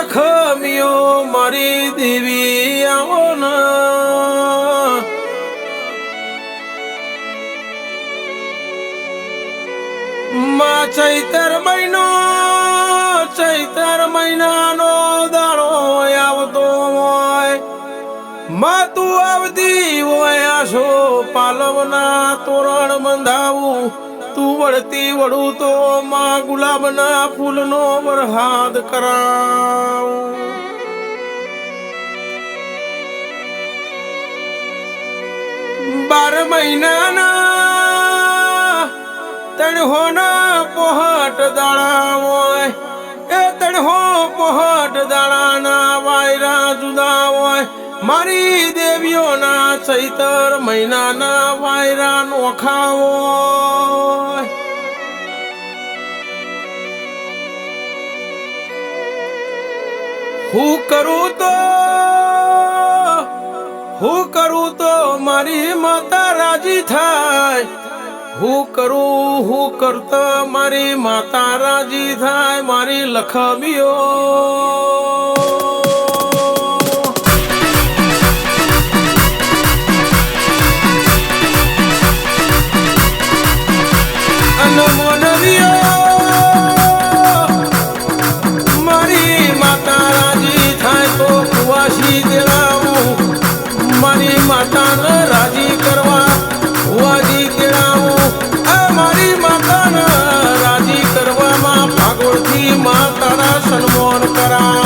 લખમિયો મારી દેવી આવો ના માં ચૈતર મહિનાનો દાડો આવતો હોય માં તું આવતી હોય આશો પાલવના તોરણ બંધાવું તું વળતી વળું તો માં ગુલાબના ફૂલનો વરહાદ કરાવ 12 મહિનાના તણહોના પોહટ દાડા હોય એ તણહો પોહટ દાડાના વાયરા જુદા હોય મારી દેવીઓના ચૈતર મહિનાના વાયરા નોખા હોય હું કરું તો મારી માતા રાજી થાય હું કરતા મારી માતા રાજી થાય મારી લખમીઓ મારી માતા રાજી થાય તો કુવાસી દેડાવું મારી માતાને રાજી કરવા કુવાસી દેડાવું મારી માતાને રાજી કરવામાં ભાગોળથી માં તારા સન્માન કરાવ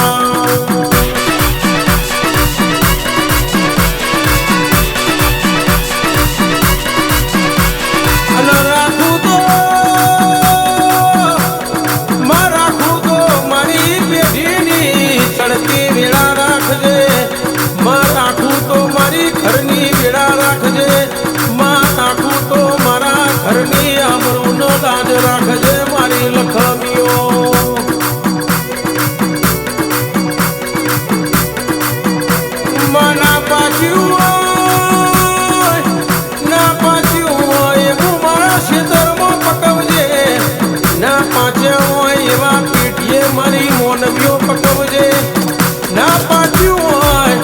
અને રાખું તો મારી પેઢીની ચડતી વેળા રાખજે માં રાખું તો મારી ઘરની વેળા રાખજે માં રાખું તો મારા ઘરની આબરૂનો લાજ રાખજે મારી લખમીઓ ના પાચ્યું હોય એવું મારા ખેતરમાં પકવજે ના પાચ્યા હોય એવા પેઢીએ મારી મોનવીઓ પકવજે ના પાચ્યું હોય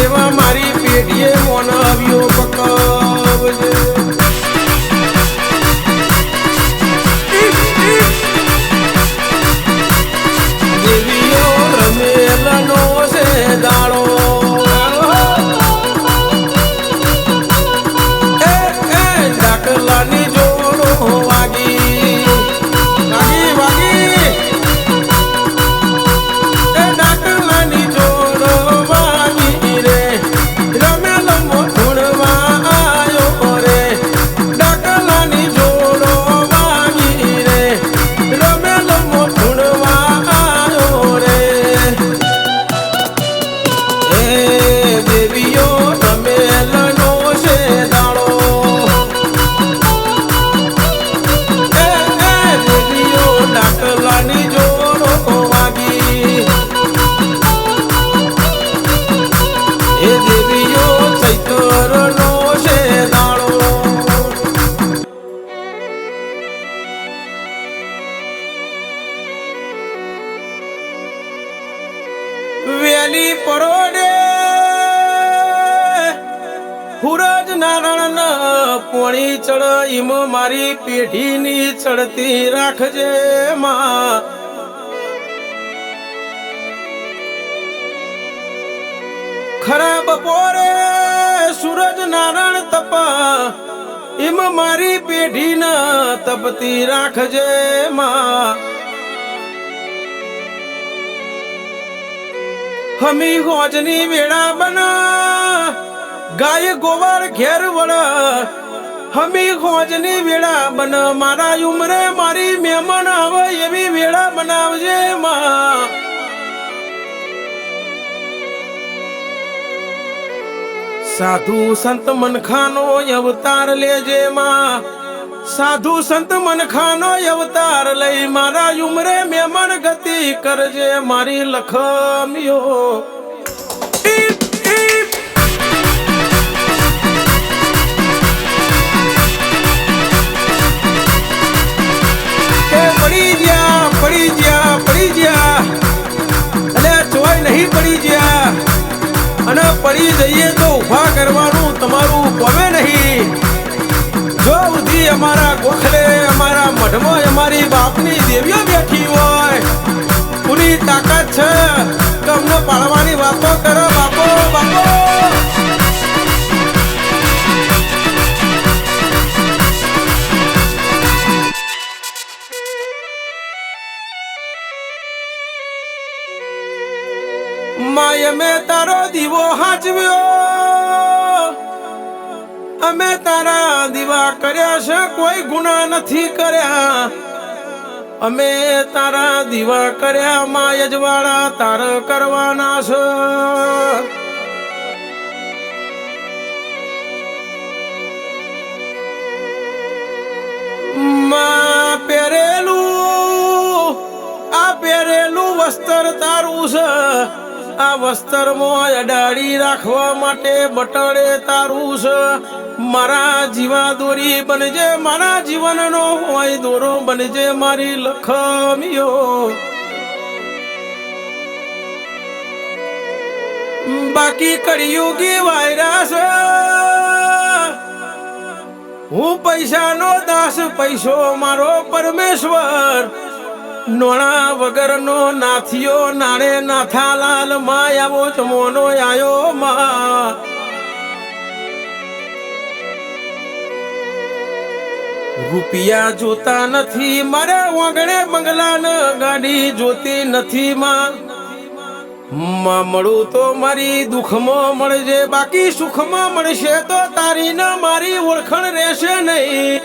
એવા મારી પેઢીએ મોનવીઓ પકવજે દેવીઓ રમેલનો છે દાડો ડાકલાની જોડો વાગી ડાકલાની જોડો વાગી રે રમેલ મોઢવા આયો રે ડાકલાની જોડો વાગી રે રમેલ મોઢવા આયો રે એ દેવીઓ રમેલનો છે દાડો ડાકલાની જોડો વાગી એ દેવીઓ ચૈતરનો છે દાડો વેલી પરોડે હુરજ નારાયણ પોણી ચડ ઈમ મારી પેઢીની ચડતી રાખજે માં ખરા બપોરે સૂરજ નારાયણ તપા ઈમ મારી પેઢીના તપતી રાખજે માં હમી હોજની વેળા બના ગાય ગોવાળ ઘેર વડા હમી હોજની વેળા બન મારા ઉમરે મારી મહેમાન આવે એવી વેળા બનાવજે માં સાધુ સંત મનખાનો અવતાર લેજે માં સાધુ સંત મનખાનો અવતાર લઈ મારા ઉમરે મહેમાન ગતિ કરજે મારી લખમીઓ પડી ગયા મરી જઈએ તો ઊભા કરવાનું તમારું ગમે નહીં. જો સુધી અમારા ગોખલે અમારા મઢમાં અમારી બાપની દેવીઓ બેઠી હોય, પૂરી તાકાત છે તમને પાડવાની વાતો કરો બાપો બાપો. માય મેં તારો દીવો હાચવ્યો, અમે તારા દીવા કર્યા છે કોઈ ગુના નથી કર્યા. અમે તારા દીવા કર્યા માં યજવાળા તાર કરવાના છે. માં પહેરેલું આ પહેરેલું વસ્ત્ર તારું છે, આ વસ્ત્રમાં અડાડી રાખવા માટે બટડે તારું છે. મારા જીવા દોરી બનજે, મારા જીવનનો હોય દોરો બનજે મારી લખમીઓ. બાકી કળિયુગી વાયરસ, હું પૈસાનો દાસ, પૈસો મારો પરમેશ્વર. નોણા વગરનો નાથિયો નાણે નાથાલાલ માં આવો ચમોનો આયો માં. રૂપિયા જોતા નથી મારે વાગણે બંગલા ને ગાડી જોતી નથી માં. મળું તો મારી દુઃખમાં મળજે, બાકી સુખમાં મળશે તો તારી ને મારી ઓળખણ રહેશે નહીં.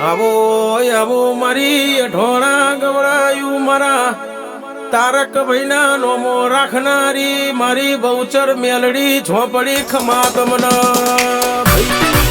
આવો આવો મારી ઢોણા ગવડાયું મારા તારક ભાઈના નોમો રાખનારી મારી બહુચર મેલડી ઝોપડી ખમા ગમના ભાઈ.